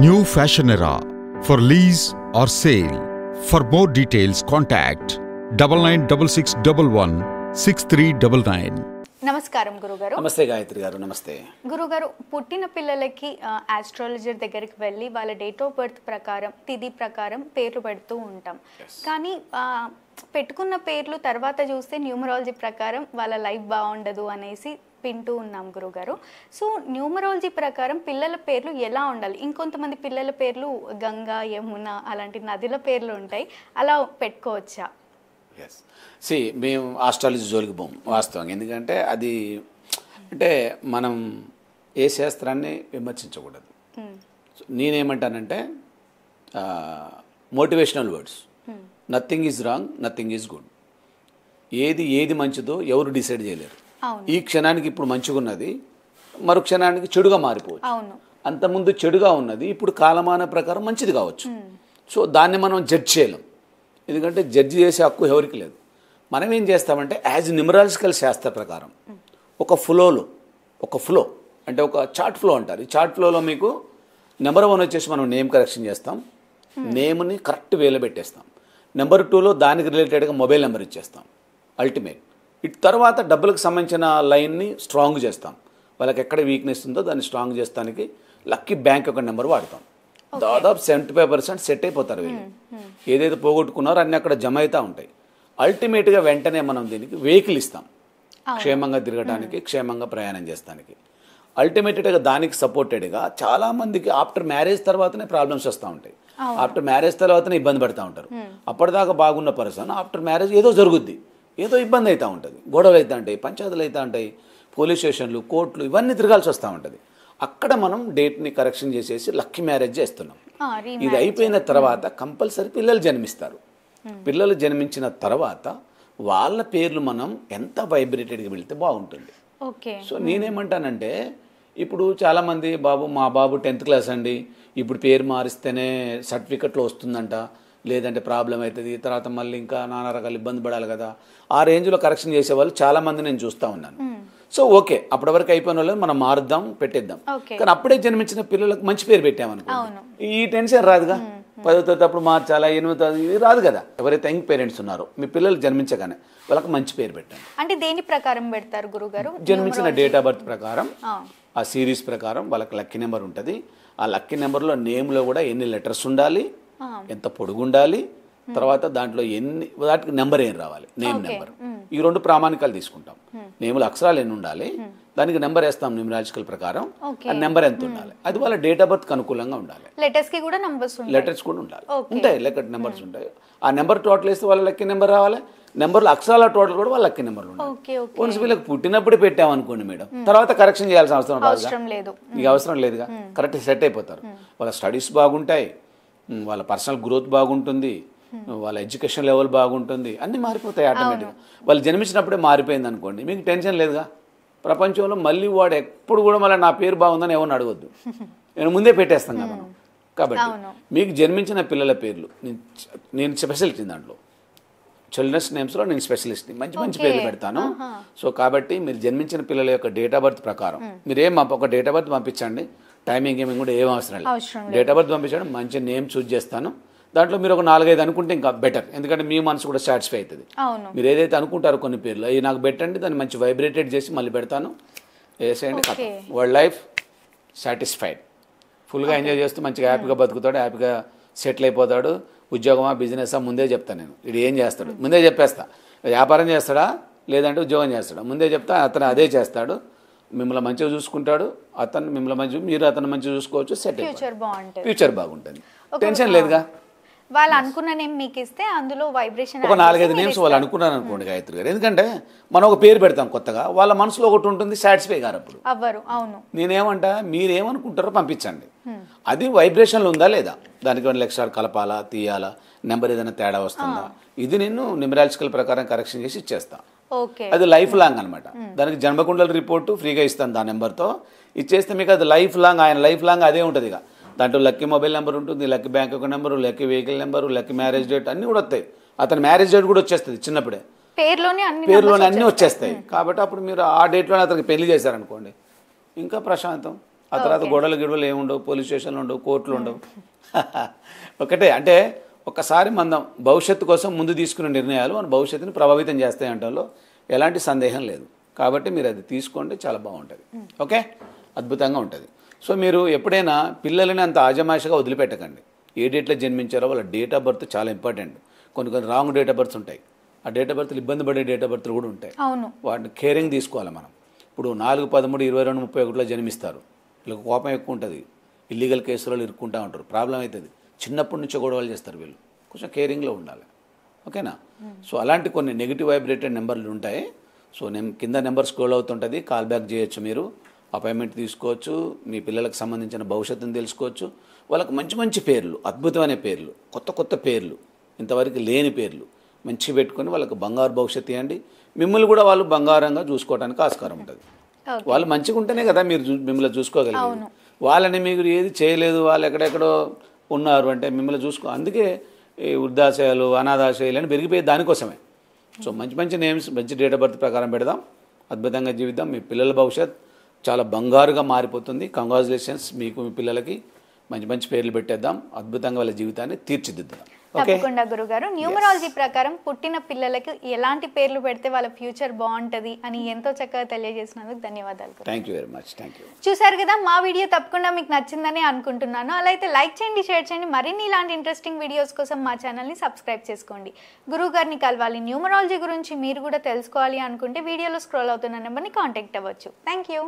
New Fashion Era for lease or sale. For more details, contact 9966116399. నమస్కారం గురుగారు. నమస్తే గాయత్రి గారు. నమస్తే గురుగారు. పుట్టిన పిల్లలకి ఆస్ట్రాలజర్ దగ్గరికి వెళ్ళి వాళ్ళ డేట్ ఆఫ్ బర్త్ ప్రకారం తిథి ప్రకారం పేర్లు పెడుతూ ఉంటాం. కానీ పెట్టుకున్న పేర్లు తర్వాత చూస్తే న్యూమరాలజీ ప్రకారం వాళ్ళ లైఫ్ బాగుండదు అనేసి వింటూ ఉన్నాం గురుగారు. సో న్యూమరాలజీ ప్రకారం పిల్లల పేర్లు ఎలా ఉండాలి? ఇంకొంతమంది పిల్లల పేర్లు గంగా, యమున అలాంటి నదుల పేర్లు ఉంటాయి, అలా పెట్టుకోవచ్చా? ఎస్ సి మేము ఆస్ట్రాలజీ జోలికి పోము వాస్తవంగా. ఎందుకంటే అది అంటే మనం ఏ శాస్త్రాన్ని విమర్శించకూడదు. నేనేమంటానంటే motivational words, nothing is wrong, nothing is good. ఏది మంచిదో ఎవరు డిసైడ్ చేయలేరు. ఈ క్షణానికి ఇప్పుడు మంచిగా ఉన్నది, మరో క్షణానికి చెడుగా మారిపోవచ్చు. అంతకుముందు చెడుగా ఉన్నది ఇప్పుడు కాలమాన ప్రకారం మంచిది కావచ్చు. సో దాన్ని మనం జడ్జ్ చేయలేం, ఎందుకంటే జడ్జి చేసే హక్కు ఎవరికి లేదు. మనం ఏం చేస్తామంటే యాజ్ న్యూమరాలజికల్ శాస్త్ర ప్రకారం ఒక ఫ్లో అంటే ఒక చార్ట్ ఫ్లో అంటారు. ఈ చార్ట్ ఫ్లోలో మీకు నెంబర్ 1 వచ్చేసి మనం నేమ్ కరెక్షన్ చేస్తాం, నేమ్ని కరెక్ట్ వేలో పెట్టేస్తాం. నెంబర్ 2లో దానికి రిలేటెడ్గా మొబైల్ నెంబర్ ఇచ్చేస్తాం అల్టిమేట్. ఇటు తర్వాత డబ్బులకు సంబంధించిన లైన్ని స్ట్రాంగ్ చేస్తాం. వాళ్ళకి ఎక్కడ వీక్నెస్ ఉందో దాన్ని స్ట్రాంగ్ చేస్తానికి లక్కీ బ్యాంక్ ఒక నెంబర్ వాడతాం. దాదాపు 75% సెట్ అయిపోతారు వీళ్ళు. ఏదైతే పోగొట్టుకున్నారో అన్నీ అక్కడ జమ అవుతూ ఉంటాయి. అల్టిమేట్గా వెంటనే మనం దీనికి వెహికల్ ఇస్తాం, క్షేమంగా తిరగడానికి, క్షేమంగా ప్రయాణం చేస్తానికి. అల్టిమేట్గా దానికి సపోర్టెడ్గా చాలామందికి ఆఫ్టర్ మ్యారేజ్ తర్వాతనే ప్రాబ్లమ్స్ వస్తూ ఉంటాయి. ఆఫ్టర్ మ్యారేజ్ తర్వాతనే ఇబ్బంది పడుతూ ఉంటారు. అప్పటిదాకా బాగున్న పర్సన్ ఆఫ్టర్ మ్యారేజ్ ఏదో జరుగుద్ది, ఏదో ఇబ్బంది అవుతూ ఉంటుంది, గొడవలు అవుతూ ఉంటాయి, పంచాయతీలు అవుతూ ఉంటాయి, పోలీస్ స్టేషన్లు, కోర్టులు ఇవన్నీ తిరగాల్సి వస్తూ ఉంటుంది. అక్కడ మనం డేట్ని కరెక్షన్ చేసేసి లక్కీ మ్యారేజ్ చేస్తున్నాం. ఇది అయిపోయిన తర్వాత కంపల్సరీ పిల్లలు జన్మిస్తారు. పిల్లలు జన్మించిన తర్వాత వాళ్ళ పేర్లు మనం ఎంత వైబ్రేటెడ్గా వెళితే బాగుంటుంది. సో నేనేమంటానంటే ఇప్పుడు చాలామంది మా బాబు 10th క్లాస్ అండి, ఇప్పుడు పేరు మారిస్తేనే సర్టిఫికెట్లో వస్తుందంట, లేదంటే ప్రాబ్లం అవుతుంది, తర్వాత మళ్ళీ ఇంకా నానా రకాల ఇబ్బంది పడాలి కదా, ఆ రేంజ్లో కరెక్షన్ చేసేవాళ్ళు చాలామంది నేను చూస్తూ ఉన్నాను. సో ఓకే, అప్పటి వరకు అయిపోయిన వాళ్ళు మనం మారుద్దాం, పెట్టేద్దాం. కానీ అప్పుడే జన్మించిన పిల్లలకు మంచి పేరు పెట్టామనుకో ఈ టెన్షన్ రాదుగా. 10వ తరగతి అప్పుడు మార్చాలా, 8వ తరగతి ఇది రాదు కదా. ఎవరైతే యంగ్ పేరెంట్స్ ఉన్నారో మీ పిల్లలు జన్మించగానే వాళ్ళకి మంచి పేరు పెట్టండి. అంటే దేని ప్రకారం పెడతారు గురుగారు? జన్మించిన డేట్ ఆఫ్ బర్త్ ప్రకారం, ఆ సిరీస్ ప్రకారం వాళ్ళకి లక్కీ నెంబర్ ఉంటుంది. ఆ లక్కీ నెంబర్లో నేమ్లో కూడా ఎన్ని లెటర్స్ ఉండాలి, ఎంత పొడుగు ఉండాలి, తర్వాత దాంట్లో వాటికి నెంబర్ ఏం రావాలి, నేమ్ నెంబర్. ఈ 2 ప్రామాణికాలు తీసుకుంటాం. నేములు అక్షరాలు ఎన్ని ఉండాలి, దానికి నెంబర్ వేస్తాం న్యూమరాలజికల్ ప్రకారం, ఆ నెంబర్ ఎంత ఉండాలి, అది వాళ్ళ డేట్ ఆఫ్ బర్త్ అనుకూలంగా ఉండాలి. లెటర్స్ కూడా ఉండాలి, ఉంటాయి లెటర్ నెంబర్స్ ఉంటాయి. ఆ నెంబర్ టోటల్ వేస్తే వాళ్ళ లక్కీ నెంబర్ రావాలి. నెంబర్లు అక్షరాల టోటల్ కూడా వాళ్ళ లక్కీ నెంబర్లు ఉంటాయి. కొంచెం వీళ్ళకి పుట్టినప్పుడు పెట్టామనుకోండి మేడం, తర్వాత కరెక్షన్ చేయాల్సిన అవసరం లేదు, మీకు అవసరం లేదుగా. కరెక్ట్ సెట్ అయిపోతారు. వాళ్ళ స్టడీస్ బాగుంటాయి, వాళ్ళ పర్సనల్ గ్రోత్ బాగుంటుంది, వాళ్ళ ఎడ్యుకేషన్ లెవెల్ బాగుంటుంది, అన్నీ మారిపోతాయి ఆటోమేటిక్గా. వాళ్ళు జన్మించినప్పుడే మారిపోయింది అనుకోండి, మీకు టెన్షన్ లేదుగా. ప్రపంచంలో మళ్ళీ వాడు ఎప్పుడు కూడా మళ్ళీ నా పేరు బాగుందని ఎవరిని అడగొద్దు, నేను ముందే పెట్టేస్తాను కదా మనం. కాబట్టి మీకు జన్మించిన పిల్లల పేర్లు నేను స్పెషలిస్ట్, దాంట్లో చిల్డ్రన్స్ నేమ్స్లో నేను స్పెషలిస్ట్ని, మంచి పేర్లు పెడతాను. సో కాబట్టి మీరు జన్మించిన పిల్లల యొక్క డేట్ ఆఫ్ బర్త్ ప్రకారం మీరు ఒక డేట్ ఆఫ్ బర్త్ పంపించండి, టైమింగ్ కూడా ఏం అవసరం లేదు. డేట్ ఆఫ్ బర్త్ పంపించండి, మంచి నేమ్ చూస్ చేస్తాను. దాంట్లో మీరు ఒక 4-5 అనుకుంటే ఇంకా బెటర్, ఎందుకంటే మీ మనసు కూడా సాటిస్ఫై అవుతుంది. మీరు ఏదైతే అనుకుంటారో కొన్ని పేర్లు అవి నాకు పెట్టండి, దాన్ని మంచి వైబ్రేటెడ్ చేసి మళ్ళీ పెడతాను, వేసేయండి. వరల్డ్ లైఫ్ సాటిస్ఫైడ్, ఫుల్గా ఎంజాయ్ చేస్తూ మంచిగా హ్యాపీగా బతుకుతాడు, హ్యాపీగా సెటిల్ అయిపోతాడు. ఉద్యోగమా బిజినెసా ముందే చెప్తాను నేను. ఇది ఏం చేస్తాడు ముందే చెప్పేస్తా. వ్యాపారం చేస్తాడా లేదంటే ఉద్యోగం చేస్తాడా ముందే చెప్తా. అతను అదే చేస్తాడు, మిమ్మల్ని మంచిగా చూసుకుంటాడు, అతను మిమ్మల్ని మీరు అతను మంచిగా చూసుకోవచ్చు, సెట్ ఫ్యూచర్ బాగుంటుంది, టెన్షన్ లేదుగా. వాళ్ళు అనుకున్న నేమ్ మీకు ఇస్తే అందులో వైబ్రేషన్ ఒక 4-5 నేమ్స్ వాళ్ళు అనుకున్నారు అనుకోండి గాయత్రి గారు. ఎందుకంటే మనం ఒక పేరు పెడతాం కొత్తగా, వాళ్ళ మనసులో ఒకటి ఉంటుంది, సాటిస్ఫై గారు అప్పుడు అవ్వరు. అవును, నేనేమంటా మీరేమనుకుంటారో పంపించండి, అది వైబ్రేషన్లో ఉందా లేదా, దానికి 1 లక్షలు కలపాలా, తీయాలా, నెంబర్ ఏదైనా తేడా వస్తుందా, ఇది నేను న్యూమరాలజికల్ ప్రకారం కరెక్షన్ చేసి ఇచ్చేస్తా. అది లైఫ్ లాంగ్ అనమాట. దానికి జన్మకుండల రిపోర్టు ఫ్రీగా ఇస్తాను, దాని నెంబర్తో ఇచ్చేస్తే మీకు అది లైఫ్ లాంగ్, ఆయన లైఫ్ లాంగ్ అదే ఉంటుంది. ఇక దాంట్లో లక్కీ మొబైల్ నెంబర్ ఉంటుంది, lucky bank account number, lucky vehicle number, lucky marriage date అన్నీ కూడా వస్తాయి. అతని మ్యారేజ్ డేట్ కూడా వచ్చేస్తుంది చిన్నప్పుడే, పేరులోనే అన్నీ వచ్చేస్తాయి. కాబట్టి అప్పుడు మీరు ఆ డేట్లోనే అతనికి పెళ్లి చేశారనుకోండి, ఇంకా ప్రశాంతం. ఆ తర్వాత గొడవలు గిడవలు ఏముండవు, పోలీస్ స్టేషన్లు ఉండవు, కోర్టులు ఉండవు. ఒకటే అంటే ఒక్కసారి మనం భవిష్యత్తు కోసం ముందు తీసుకునే నిర్ణయాలు మన భవిష్యత్తుని ప్రభావితం చేస్తాయంటలో ఎలాంటి సందేహం లేదు. కాబట్టి మీరు అది తీసుకోండి, చాలా బాగుంటుంది. ఓకే, అద్భుతంగా ఉంటుంది. సో మీరు ఎప్పుడైనా పిల్లలని అంత ఆజమాయిషగా వదిలిపెట్టకండి. ఏ డేట్లో జన్మించారో వాళ్ళ డేట్ ఆఫ్ బర్త్ చాలా ఇంపార్టెంట్. కొన్ని రాంగ్ డేట్ ఆఫ్ బర్త్స్ ఉంటాయి. ఆ డేట్ ఆఫ్ బర్త్లు ఇబ్బంది పడే డేట్ ఆఫ్ బర్త్లు కూడా ఉంటాయి. వాటిని కేరింగ్ తీసుకోవాలి మనం. ఇప్పుడు 4, 13, 22, 31లో జన్మిస్తారు. వీళ్ళకి కోపం ఎక్కువ ఉంటుంది, ఇల్లీగల్ కేసులలో ఇరుక్కుంటూ ఉంటారు, ప్రాబ్లం అవుతుంది. చిన్నప్పటి నుంచే గొడవలు చేస్తారు. వీళ్ళు కొంచెం కేరింగ్లో ఉండాలి. ఓకేనా? సో అలాంటి కొన్ని నెగిటివ్ వైబ్రేటెడ్ నెంబర్లు ఉంటాయి. సో నేను కింద నెంబర్ స్క్రోల్ అవుతుంటుంది, కాల్ బ్యాక్ చేయొచ్చు, మీరు అపాయింట్మెంట్ తీసుకోవచ్చు, మీ పిల్లలకు సంబంధించిన భవిష్యత్తును తెలుసుకోవచ్చు. వాళ్ళకి మంచి మంచి పేర్లు, అద్భుతమైన పేర్లు, కొత్త కొత్త పేర్లు, ఇంతవరకు లేని పేర్లు మంచి పెట్టుకొని వాళ్ళకి బంగారు భవిష్యత్తు ఇవ్వండి. మిమ్మల్ని కూడా వాళ్ళు బంగారంగా చూసుకోవడానికి ఆస్కారం ఉంటుంది. వాళ్ళు మంచిగా ఉంటేనే కదా మీరు మిమ్మల్ని చూసుకోగలిగారు. వాళ్ళని మీరు ఏది చేయలేదు, వాళ్ళు ఎక్కడెక్కడో ఉన్నారు అంటే మిమ్మల్ని అందుకే ఈ వృద్ధాశయాలు, అనాథాశయాలు అని పెరిగిపోయే దానికోసమే. సో మంచి మంచి నేమ్స్, మంచి డేట్ ఆఫ్ బర్త్ ప్రకారం పెడదాం, అద్భుతంగా జీవిద్దాం. మీ పిల్లల భవిష్యత్ చాలా బంగారుగా మారిపోతుంది. కంగ్రాచులేషన్స్ మీకు, మీ పిల్లలకి మంచి మంచి పేర్లు పెట్టేద్దాం, అద్భుతంగా వాళ్ళ జీవితాన్ని తీర్చిదిద్దాం. తప్పకుండా గురుగారు. న్యూమరాలజీ ప్రకారం పుట్టిన పిల్లలకు ఎలాంటి పేర్లు పెడితే వాళ్ళ ఫ్యూచర్ బాగుంటది అని ఎంతో చక్కగా తెలియజేసినందుకు ధన్యవాదాలు. Thank you very much. Thank you. చూసారు కదా, మా వీడియో తప్పకుండా మీకు నచ్చిందని అనుకుంటున్నాను. అలా అయితే లైక్ చేయండి, షేర్ చేయండి. మరిన్ని ఇలాంటి ఇంట్రెస్టింగ్ వీడియోస్ కోసం మా ఛానల్ని సబ్స్క్రైబ్ చేసుకోండి. గురువు గారిని కలవాలి, న్యూమరాలజీ గురించి మీరు కూడా తెలుసుకోవాలి అనుకుంటే వీడియోలో స్క్రోల్ అవుతున్న నెంబర్ని కాంటాక్ట్ అవ్వచ్చు. Thank you.